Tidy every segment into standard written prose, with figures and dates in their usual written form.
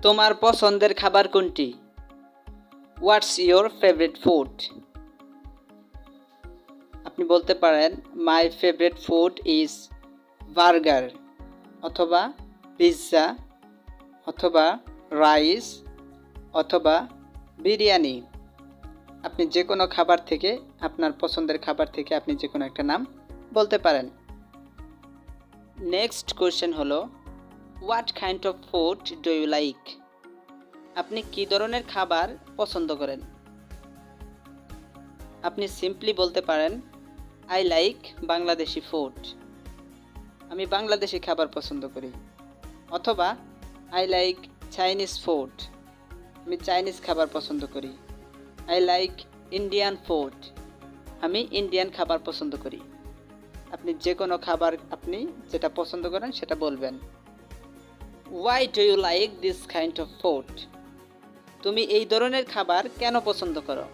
তোমার পছন্দের খাবার কোনটি? What's your favourite food? আপনি বলতে পারেন my favourite food is burger, অথবা পিৎজা, অথবা রাইস, অথবা বিরিয়ানি। আপনি যে কোনো খাবার থেকে, আপনার পছন্দের খাবার থেকে আপনি যে কোনো একটা নাম বলতে পারেন। নেক্সট কোয়েশ্চেন হলো, what kind of food do you like? আপনি কী ধরনের খাবার পছন্দ করেন? আপনি সিম্পলি বলতে পারেন আই লাইক বাংলাদেশি ফুড, আমি বাংলাদেশি খাবার পছন্দ করি। অথবা আই লাইক চাইনিজ ফুড, আমি চাইনিজ খাবার পছন্দ করি। আই লাইক ইন্ডিয়ান ফুড, আমি ইন্ডিয়ান খাবার পছন্দ করি। আপনি যে কোনো খাবার আপনি যেটা পছন্দ করেন সেটা বলবেন। Why do you like this kind of food? তুমি এই ধরনের খাবার কেন পছন্দ করো?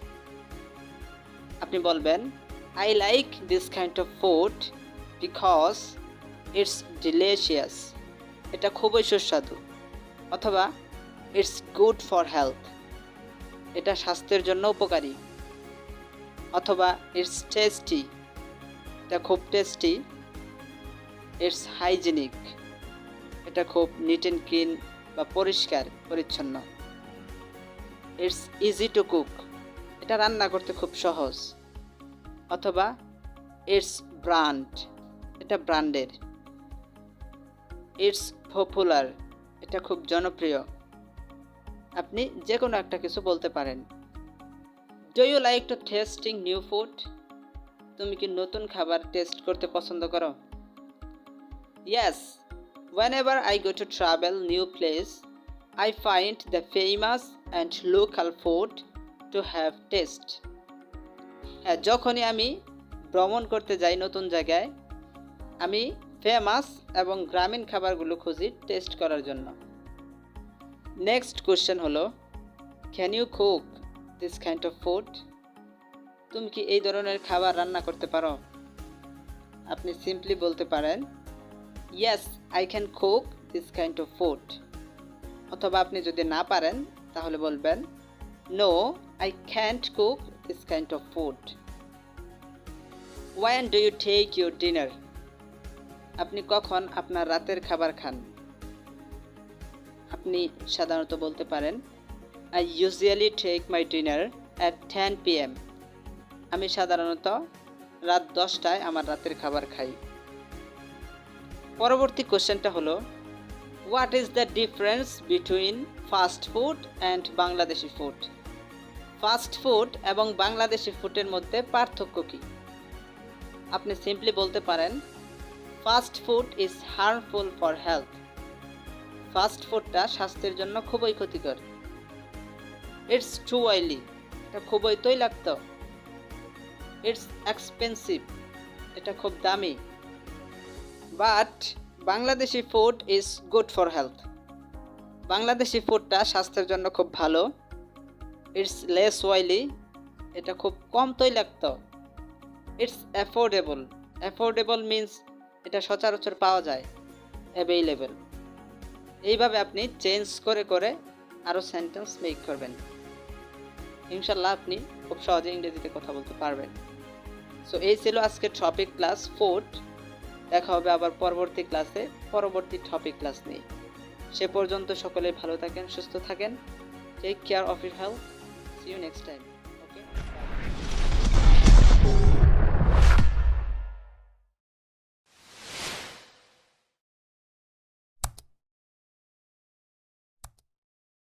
আপনি বলবেন I like this kind of food because it's delicious, এটা খুবই সুস্বাদু। অথবা ইটস গুড ফর হেলথ, এটা স্বাস্থ্যের জন্য উপকারী। অথবা ইটস টেস্টি, এটা খুব টেস্টি। ইটস হাইজেনিক, এটা খুব নিট অ্যান্ড ক্লিন বা পরিষ্কার পরিচ্ছন্ন। ইটস ইজি টু কুক, এটা রান্না করতে খুব সহজ। অথবা ইটস ব্র্যান্ড, এটা ব্র্যান্ডের। ইটস পপুলার, এটা খুব জনপ্রিয়। আপনি যে কোনো একটা কিছু বলতে পারেন। Do you like to testing new food? তুমি কি নতুন খাবার টেস্ট করতে পছন্দ করো? Yes, whenever I go to travel new place, I find the famous and local food to have taste. হ্যাঁ, যখনই আমি ভ্রমণ করতে যাই নতুন জায়গায়, আমি ফেমাস এবং গ্রামীণ খাবারগুলো খুঁজি টেস্ট করার জন্য। নেক্সট কোয়েশ্চেন হলো, can you cook this kind of food? তুমি কি এই ধরনের খাবার রান্না করতে পারো? আপনি সিম্পলি বলতে পারেন yes, I can cook this kind of food. অথবা আপনি যদি না পারেন তাহলে বলবেন no, I can't cook this kind of food. When do you take your dinner? আপনি কখন আপনার রাতের খাবার খান? আপনি সাধারণত বলতে পারেন I usually take my dinner at 10 PM। আমি সাধারণত রাত 10টায় আমার রাতের খাবার খাই। পরবর্তী কোশ্চেনটা হলো, what is the difference between fast food and Bangladeshi food? Fast food এবং বাংলাদেশি ফুডের মধ্যে পার্থক্য কী? আপনি সিম্পলি বলতে পারেন fast food is harmful for health. Fast ফুডটা স্বাস্থ্যের জন্য খুবই ক্ষতিকর। ইটস টু অয়েলি, এটা খুবই তৈলাক্ত। ইটস এক্সপেন্সিভ, এটা খুব দামি। But Bangladeshi food is good for health. Bangladeshi ফুডটা স্বাস্থ্যের জন্য খুব ভালো। ইটস লেস অয়েলি, এটা খুব কম তৈলাক্ত। ইটস অ্যাফোর্ডেবল, অ্যাফোর্ডেবল মিন্স এটা সচরাচর পাওয়া যায়, অ্যাভেইলেবল। এইভাবে আপনি চেঞ্জ করে করে আরও সেন্টেন্স মেক করবেন। ইনশাল্লাহ আপনি খুব সহজে ইংরেজিতে কথা বলতে পারবেন। সো এই ছিল আজকের টপিক ক্লাস ফুড। দেখা হবে আবার পরবর্তী ক্লাসে পরবর্তী টপিক ক্লাস নিয়ে। সে পর্যন্ত সকলে ভালো থাকেন, সুস্থ থাকেন। Take care of your health. See you next time. Okay.